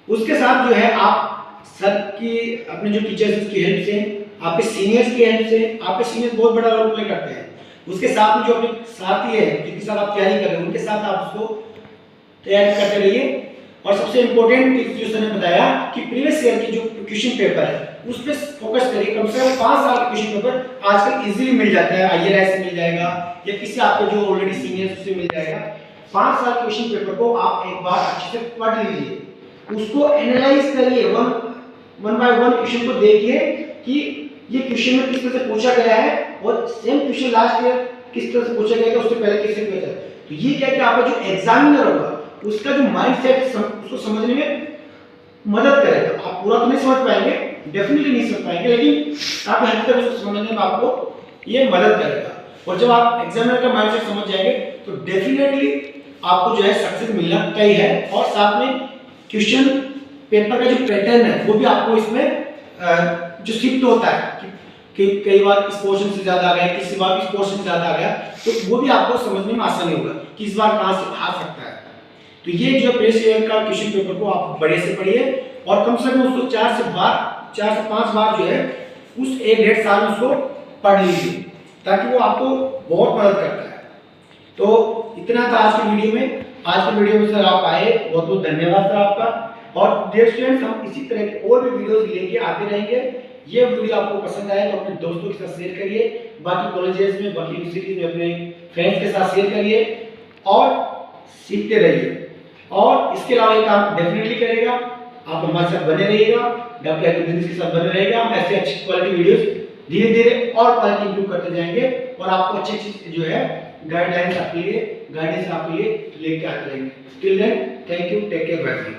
उसके साथ जो है आप सर की, अपने जो टीचर्स की हेल्प से, आपके सीनियर्स की हेल्प से, आपके सीनियर्स बहुत बड़ा रोल प्ले करते हैं, उसके साथ में जो अपने साथी है जिनके साथ आप तैयारी कर रहे हैं उनके साथ आप उसको तैयारी करते रहिए। और सबसे इंपॉर्टेंट टिप्स जो सर ने बताया कि प्रीवियस ईयर की जो क्वेश्चन पेपर है उस पर फोकस करिए। कम से कम 5 साल का क्वेश्चन पेपर आजकल इजीली मिल जाता है, आईआरएस से मिल जाएगा या किसी आपके जो ऑलरेडी सीनियर्स से मिल जाएगा। 5 साल क्वेश्चन पेपर को आप एक बार अच्छे से पढ़ लीजिए, उसको एनालाइज करिए, वन बाय वन क्वेश्चन को देखिए कि ये क्वेश्चन में किस तरह से पूछा गया है, और सेम क्वेश्चन लास्ट ईयर किस तरह से पूछा गया था, उससे पहले किस तरह पूछा। तो ये क्या कि आपका जो एग्जामिनर होगा उसका जो माइंडसेट उसको समझने में मदद करेगा। आप पूरा तो नहीं समझ पाएंगे, डेफिनेटली नहीं समझ पाएंगे, लेकिन काफी हद तक उसको समझने में आपको ये मदद करेगा। और जब आप एग्जामिनर का माइंडसेट समझ जाएंगे तो डेफिनेटली आपको जो है सक्सेस मिलना तय है। और साथ में क्वेश्चन पेपर का जो पैटर्न है वो भी आपको इसमें जो शिफ्ट होता है कि कई बार इस पोर्शन से ज्यादा आ गया, किसी बार इस पोर्शन से ज्यादा आ गया, तो वो भी आपको समझने में आसानी होगा कि इस बार कहां से आ सकता है। तो ये जो प्रीवियस ईयर का क्वेश्चन पेपर को आप बड़े से पढ़िए, और कम से कम उसको 4 से 5 बार जो है उस 1-1.5 साल में उसको पढ़ लीजिए, ताकि वो आपको बहुत मदद करता है। तो इतना था आज की वीडियो में। आज की वीडियो में सर आप आए, बहुत बहुत धन्यवाद सर आपका। और डियर स्टूडेंट्स, हम इसी तरह के और भी वीडियोस लेके आते रहेंगे। ये वीडियो आपको पसंद आए तो अपने दोस्तों के साथ शेयर करिए, बाकी कॉलेजेस में, बाकी यूनिवर्सिटीज में अपने फ्रेंड्स के साथ शेयर करिए, और सीखते रहिए। और इसके अलावा एक काम डेफिनेटली करेगा, आप हमारे साथ बने रहिएगा, डॉक्टर एग्री बिजनेस के साथ बने रहिएगा। हम ऐसे अच्छी क्वालिटी वीडियोस धीरे धीरे और क्वालिटी इंप्रूव करते जाएंगे और आपको अच्छी अच्छी जो है गाइडलाइंस आपके लिए, गाइडेंस आपके लिए लेके आते रहेंगे। Till then, thank you, take care, bye bye.